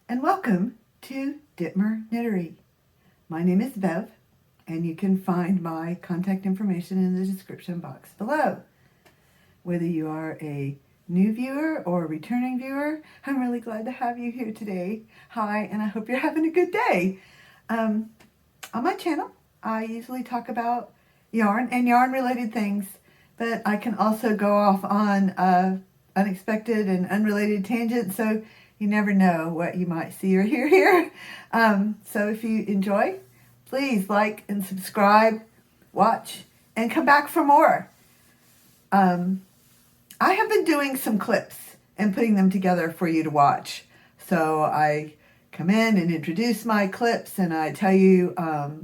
and welcome to Dittmer Knittery. My name is Bev, and you can find my contact information in the description box below. Whether you are a new viewer or a returning viewer, I'm really glad to have you here today. Hi, and I hope you're having a good day. On my channel, I usually talk about yarn and yarn-related things, but I can also go off on unexpected and unrelated tangents, so you never know what you might see or hear here. So if you enjoy, please like and subscribe, watch, and come back for more. I have been doing some clips and putting them together for you to watch. So I come in and introduce my clips, and I tell you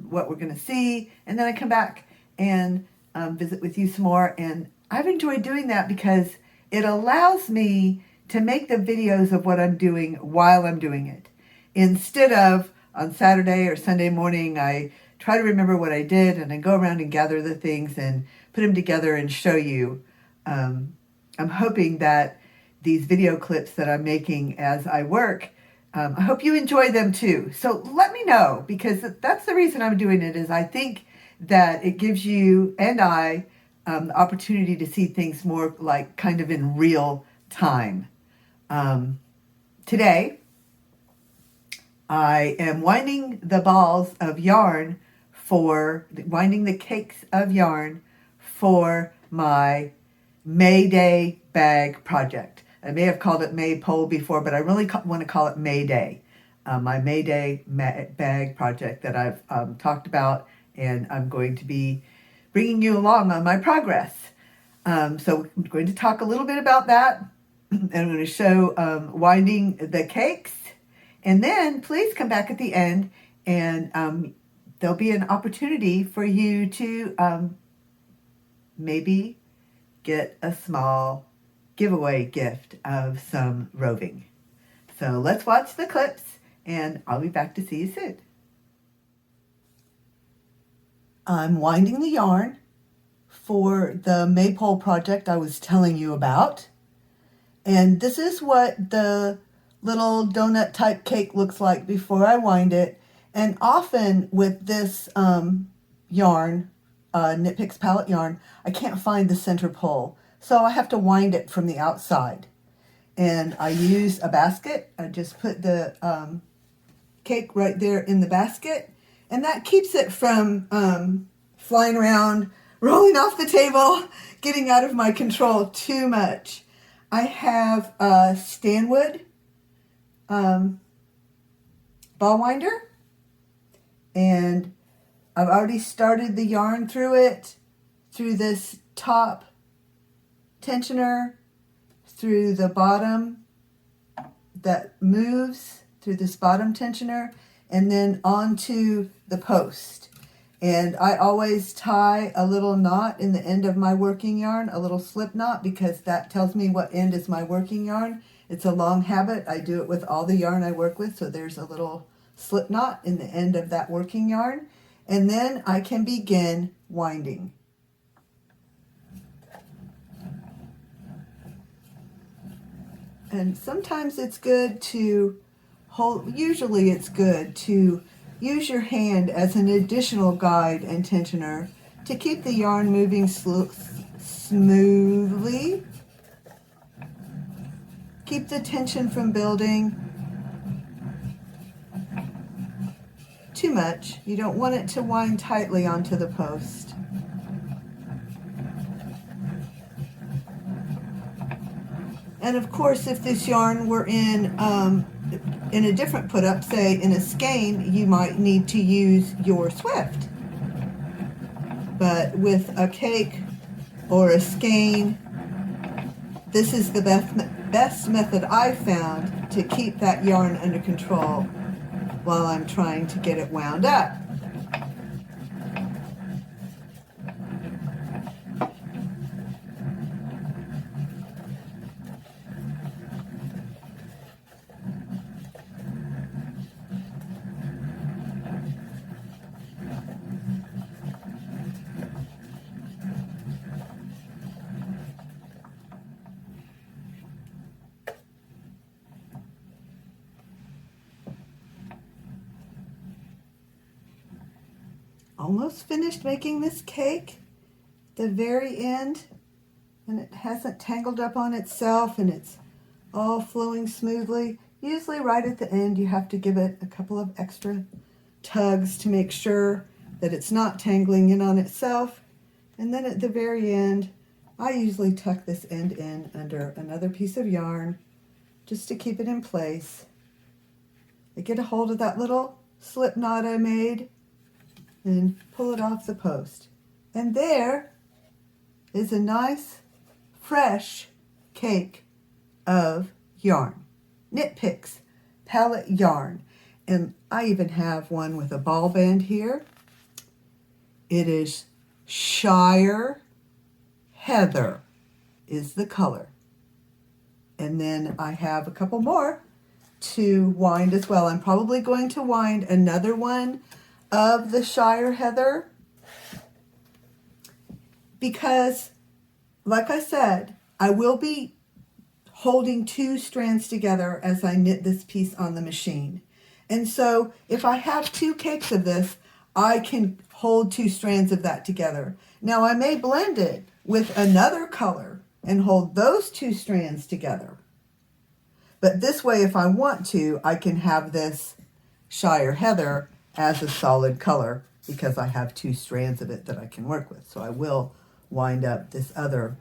what we're going to see, and then I come back and visit with you some more. And I've enjoyed doing that because it allows me to make the videos of what I'm doing while I'm doing it. Instead of on Saturday or Sunday morning, I try to remember what I did, and I go around and gather the things and put them together and show you. I'm hoping that these video clips that I'm making as I work, I hope you enjoy them too. So let me know, because that's the reason I'm doing it, is I think that it gives you and I the opportunity to see things more like kind of in real time. Today, I am winding the balls of yarn winding the cakes of yarn for my May Day bag project. I may have called it Maypole before, but I really want to call it May Day. My May Day bag project that I've talked about, and I'm going to be bringing you along on my progress. So I'm going to talk a little bit about that. And I'm going to show winding the cakes. And then please come back at the end, and there'll be an opportunity for you to maybe get a small giveaway gift of some roving. So let's watch the clips, and I'll be back to see you soon. I'm winding the yarn for the Maypole project I was telling you about. And this is what the little donut type cake looks like before I wind it. And often with this yarn, Knit Picks palette yarn, I can't find the center pole. So I have to wind it from the outside. And I use a basket. I just put the cake right there in the basket. And that keeps it from flying around, rolling off the table, getting out of my control too much. I have a Stanwood ball winder, and I've already started the yarn through it, through this top tensioner, through the bottom that moves, through this bottom tensioner, and then onto the post. And I always tie a little knot in the end of my working yarn, a little slip knot, because that tells me what end is my working yarn. It's a long habit. I do it with all the yarn I work with, so there's a little slip knot in the end of that working yarn. And then I can begin winding. And sometimes it's good to usually it's good to use your hand as an additional guide and tensioner to keep the yarn moving smoothly. Keep the tension from building too much. You don't want it to wind tightly onto the post. And of course, if this yarn were in a different put up, say in a skein, you might need to use your Swift. But with a cake or a skein, this is the best method I've found to keep that yarn under control while I'm trying to get it wound up. almost finished making this cake. The very end, and it hasn't tangled up on itself, and it's all flowing smoothly. Usually right at the end you have to give it a couple of extra tugs to make sure that it's not tangling in on itself. And then at the very end, I usually tuck this end in under another piece of yarn just to keep it in place. I get a hold of that little slip knot I made and pull it off the post. And there is a nice, fresh cake of yarn. Knit Picks palette yarn. And I even have one with a ball band here. It is Shire Heather is the color. And then I have a couple more to wind as well. I'm probably going to wind another one of the Shire Heather because, like I said, I will be holding two strands together as I knit this piece on the machine. And so if I have two cakes of this, I can hold two strands of that together. Now I may blend it with another color and hold those two strands together. But this way, if I want to, I can have this Shire Heather as a solid color because I have two strands of it that I can work with. So I will wind up this other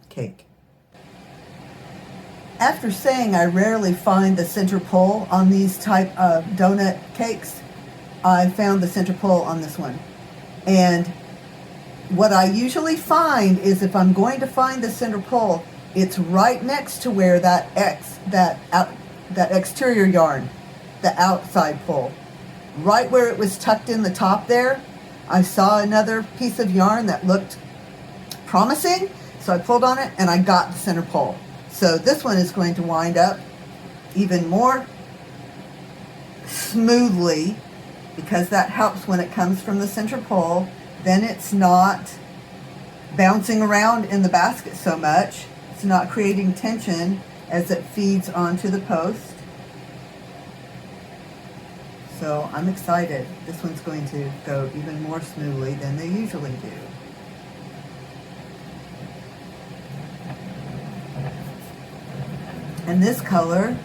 cake. After saying I rarely find the center pole on these type of donut cakes, I found the center pole on this one. And what I usually find is if I'm going to find the center pole, it's right next to where that exterior yarn, the outside pole, right where it was tucked in the top there. I saw another piece of yarn that looked promising, so I pulled on it and I got the center pole. So this one is going to wind up even more smoothly because that helps when it comes from the center pole. Then it's not bouncing around in the basket so much. It's not creating tension as it feeds onto the post. So I'm excited. This one's going to go even more smoothly than they usually do. And this color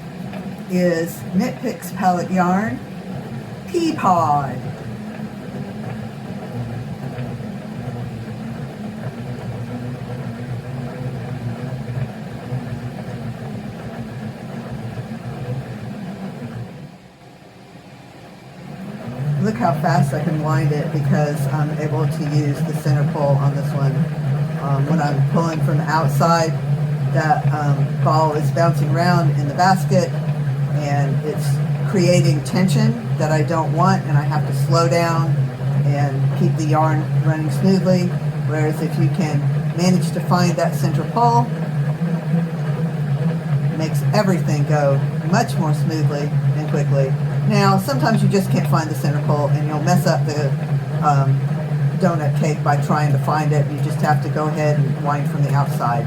is Knit Picks palette yarn, Pea Pod. Look how fast I can wind it because I'm able to use the center pole on this one. When I'm pulling from the outside, that ball is bouncing around in the basket and it's creating tension that I don't want, and I have to slow down and keep the yarn running smoothly. Whereas if you can manage to find that center pole, it makes everything go much more smoothly and quickly. Now, sometimes you just can't find the center pole and you'll mess up the donut cake by trying to find it. You just have to go ahead and wind from the outside.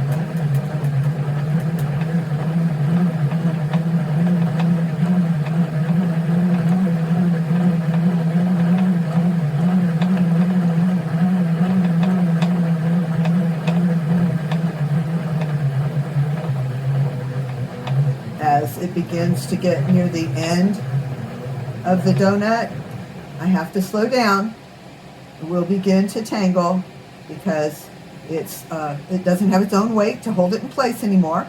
As it begins to get near the end of the donut, I have to slow down. It will begin to tangle because it doesn't have its own weight to hold it in place anymore.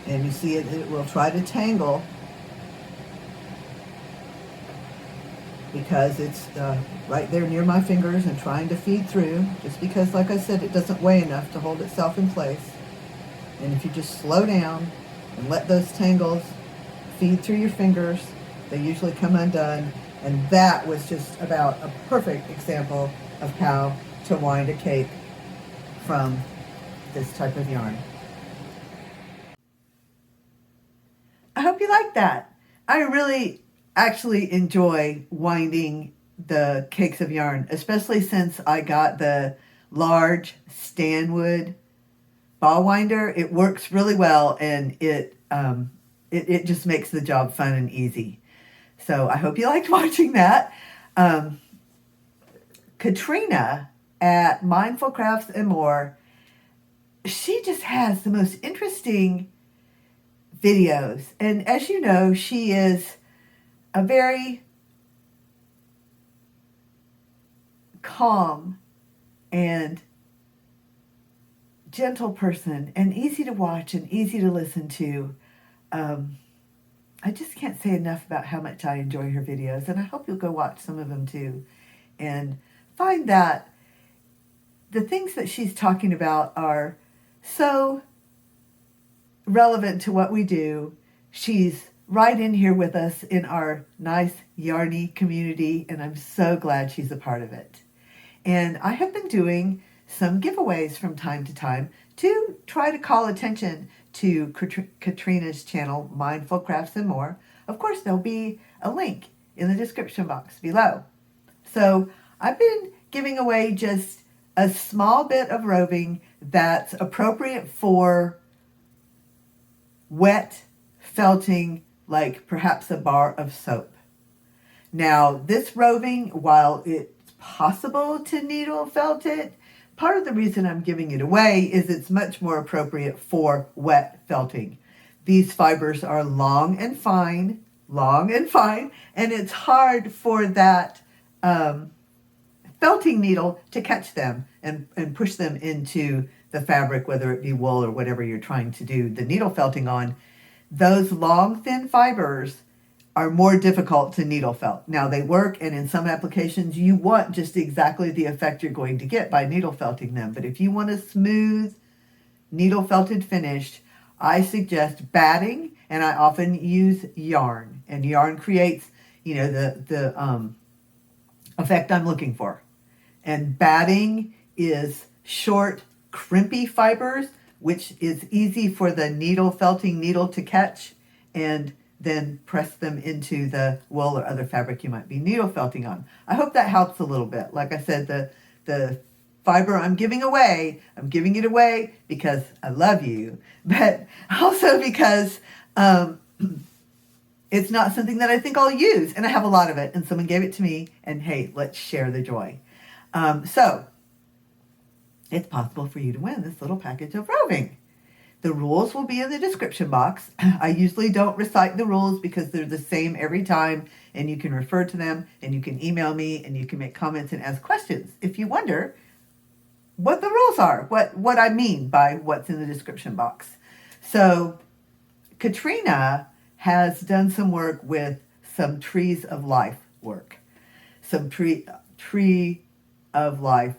And you see it will try to tangle because it's right there near my fingers and trying to feed through, just because, like I said, it doesn't weigh enough to hold itself in place. And if you just slow down and let those tangles feed through your fingers, they usually come undone. And that was just about a perfect example of how to wind a cake from this type of yarn. I hope you like that. I really actually enjoy winding the cakes of yarn, especially since I got the large Stanwood ball winder. It works really well, and it just makes the job fun and easy. So I hope you liked watching that. Katrina at Mindful Crafts and More, she just has the most interesting videos. And as you know, she is a very calm and gentle person, and easy to watch and easy to listen to. I just can't say enough about how much I enjoy her videos, and I hope you'll go watch some of them too and find that the things that she's talking about are so relevant to what we do. She's right in here with us in our nice yarny community, and I'm so glad she's a part of it. And I have been doing some giveaways from time to time to try to call attention to Katrina's channel, Mindful Crafts and More. Of course, there'll be a link in the description box below. So I've been giving away just a small bit of roving that's appropriate for wet felting, like perhaps a bar of soap. Now, this roving, while it's possible to needle felt it, part of the reason I'm giving it away is it's much more appropriate for wet felting. These fibers are long and fine, and it's hard for that felting needle to catch them and push them into the fabric, whether it be wool or whatever you're trying to do the needle felting on. Those long, thin fibers are more difficult to needle felt. Now they work, and in some applications you want just exactly the effect you're going to get by needle felting them. But if you want a smooth needle felted finish, I suggest batting, and I often use yarn. And yarn creates, the effect I'm looking for. And batting is short, crimpy fibers, which is easy for the needle felting needle to catch, and then press them into the wool or other fabric you might be needle felting on. I hope that helps a little bit. Like I said, the fiber I'm giving it away because I love you, but also because it's not something that I think I'll use, and I have a lot of it, and someone gave it to me, and hey, let's share the joy. So it's possible for you to win this little package of roving. The rules will be in the description box. I usually don't recite the rules because they're the same every time, and you can refer to them, and you can email me, and you can make comments and ask questions if you wonder what the rules are, what I mean by what's in the description box. So Katrina has done some work with some trees of life work, some tree of life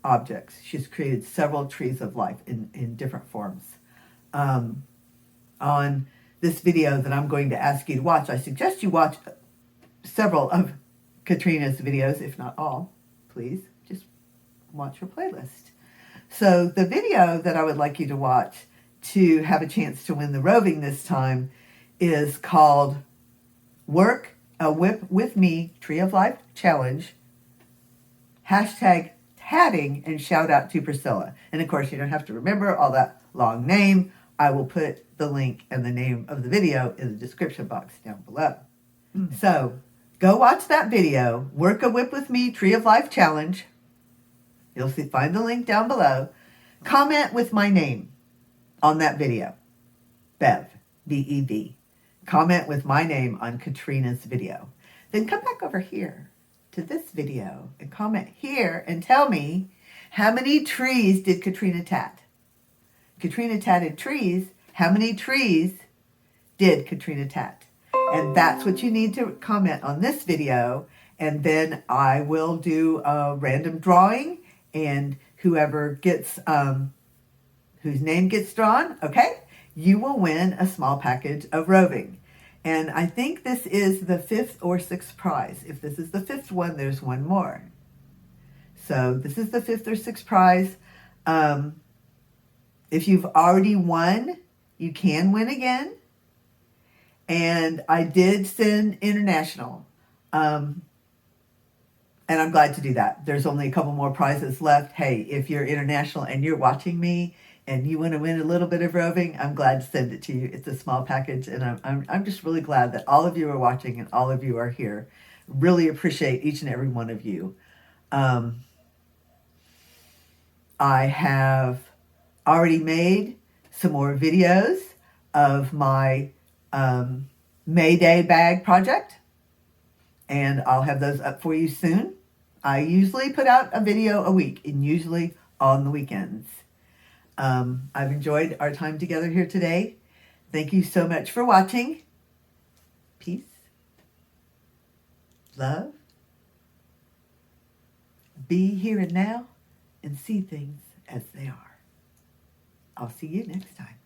objects. She's created several trees of life in different forms. On this video that I'm going to ask you to watch, I suggest you watch several of Katrina's videos, if not all. Please just watch her playlist. So the video that I would like you to watch to have a chance to win the roving this time is called Work a Whip with Me Tree of Life Challenge, #tatting, and shout out to Priscilla. And of course, you don't have to remember all that long name. I will put the link and the name of the video in the description box down below. So go watch that video, Work a Whip with Me Tree of Life Challenge. You'll find the link down below. Comment with my name on that video, Bev, B-E-V. Comment with my name on Katrina's video. Then come back over here to this video and comment here and tell me, how many trees did Katrina tat? Katrina tatted trees. How many trees did Katrina tat? And that's what you need to comment on this video. And then I will do a random drawing, and whoever gets, whose name gets drawn, okay, you will win a small package of roving. And I think this is the 5th or 6th prize. If this is the 5th one, there's one more. So this is the 5th or 6th prize. If you've already won, you can win again. And I did send international. And I'm glad to do that. There's only a couple more prizes left. Hey, if you're international and you're watching me and you want to win a little bit of roving, I'm glad to send it to you. It's a small package, and I'm just really glad that all of you are watching and all of you are here. Really appreciate each and every one of you. I have already made some more videos of my May Day bag project, and I'll have those up for you soon. I usually put out a video a week, and usually on the weekends. I've enjoyed our time together here today. Thank you so much for watching. Peace, love, be here and now, and see things as they are. I'll see you next time.